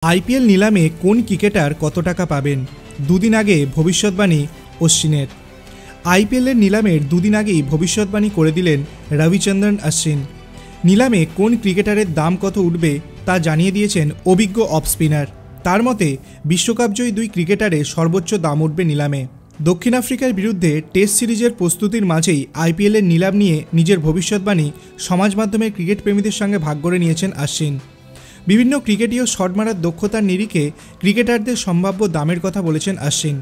IPL নিলামে কোন cricketer কত টাকা পাবেন? দুদিন আগে ভবিষ্যৎবাণী অশ্বিনের। আইপিএলের নিলামের দুদিন আগেই ভবিষ্যৎবাণী করে দিলেন রবিচন্দ্রন অশ্বিন। নিলামে কোন ক্রিকেটারের দাম কত উঠবে তা জানিয়ে দিয়েছেন অভিজ্ঞ অফ স্পিনার। তার মতে বিশ্বকাপজয়ী দুই ক্রিকেটারের সর্বোচ্চ দাম উঠবে নিলামে। দক্ষিণ আফ্রিকার বিরুদ্ধে টেস্ট সিরিজের প্রস্তুতির মাঝেই আইপিএলের নিলাম নিয়ে নিজের ভবিষ্যৎবাণী সমাজ মাধ্যমে ক্রিকেট প্রেমীদের সঙ্গে ভাগ করে নিয়েছেন অশ্বিন। বিভিন্ন ক্রিকেটীয় শট মারার দক্ষতার নিরিখে ক্রিকেটারদের সম্ভাব্য দামের কথা বলেছেন অশ্বিন।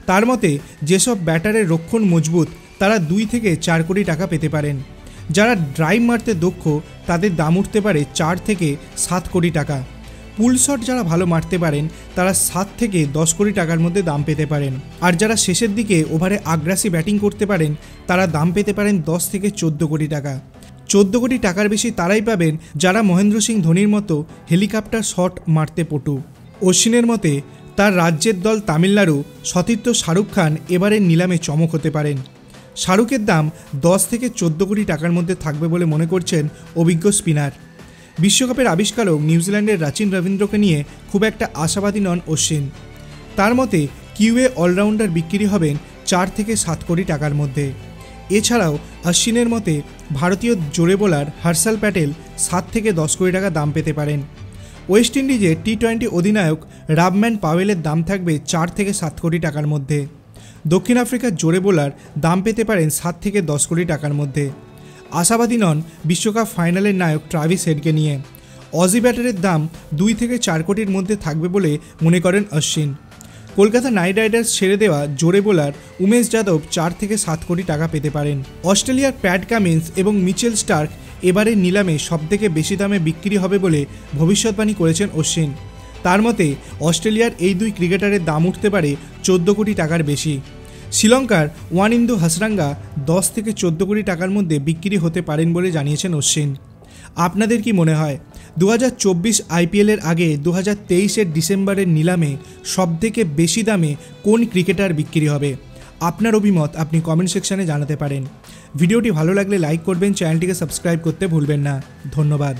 তার মতে যেসব ব্যাটারের রক্ষণ মজবুত তারা 2 থেকে 4 কোটি টাকা পেতে পারেন। যারা ড্রাইভ মারতে দক্ষ তাদের দাম উঠতে পারে 4 থেকে 7 কোটি টাকা। পুল শট যারা ভালো মারতে পারেন তারা 7 থেকে 10 কোটি টাকার মধ্যে দাম পেতে পারেন। আর যারা শেষের দিকে ওভারে আগ্রাসী ব্যাটিং করতে পারেন তারা দাম পেতে পারেন 10 থেকে 14 কোটি টাকা। 14 কোটি টাকার বেশি তারাই পাবেন যারা মহেন্দ্র সিং ধোনির মতো হেলিকপ্টার শট মারতে পটু। অশ্বিনের মতে তার রাজ্যের দল তামিলনাড়ু সতীর্থ শাহরুখ খান এবারের নিলামে চমক হতে পারেন। শাহরুখের দাম 10 থেকে 14 কোটি টাকার মধ্যে থাকবে বলে মনে করছেন অভিজ্ঞ স্পিনার। বিশ্বকাপের আবিষ্কারক নিউজিল্যান্ডের রাচিন রবীন্দ্রকে নিয়ে খুব একটা আশাবাদী নন অশ্বিন। তার মতে কিউএ অলরাউন্ডার বিক্রি হবেন 4 থেকে 7 কোটি টাকার মধ্যে। এছাড়াও অশ্বিনের মতে ভারতীয় জোরে বোলার হর্ষল প্যাটেল 7 থেকে 10 কোটি টাকা দাম পেতে পারেন। ওয়েস্ট ইন্ডিজের টি-20 অধিনায়ক রাবম্যান পাওয়েলের দাম থাকবে 4 থেকে 7 কোটি টাকার মধ্যে। দক্ষিণ আফ্রিকার জোরে বোলার দাম পেতে পারেন 7 থেকে 10 কোটি টাকার মধ্যে। আশাবাদী নন বিশ্বকাপ ফাইনালের নায়ক ট্রাভিস হেডকে নিয়ে। অজি ব্যাটারের দাম 2 থেকে 4 কোটির মধ্যে থাকবে বলে মনে করেন অশ্বিন। কলকাতা নাইট রাইডার্স ছেড়ে দেওয়া জোরে বোলার উমেশ যাদব 4 থেকে 7 কোটি টাকা পেতে পারেন। অস্ট্রেলিয়ার প্যাট কামিন্স এবং মিচেল স্টার্ক এবারের নিলামে সবথেকে বেশি দামে বিক্রি হবে বলে ভবিষ্যৎবাণী করেছেন অশ্বিন। তার মতে অস্ট্রেলিয়ার এই দুই ক্রিকেটারের দাম উঠতে পারে 14 কোটি টাকার বেশি। শ্রীলঙ্কার ওয়ানিন্দু হাসরাঙ্গা 10 থেকে 14 কোটি টাকার মধ্যে বিক্রি হতে পারেন বলে জানিয়েছেন অশ্বিন। আপনাদের কি মনে হয় 2024 আইপিএলের আগে 2023 ডিসেম্বরের নিলামে সবথেকে বেশি দামে কোন ক্রিকেটার বিক্রি হবে? আপনার অভিমত আপনি কমেন্ট সেকশনে জানাতে পারেন। ভিডিওটি ভালো লাগলে লাইক করবেন, চ্যানেলটিকে সাবস্ক্রাইব করতে ভুলবেন না। ধন্যবাদ।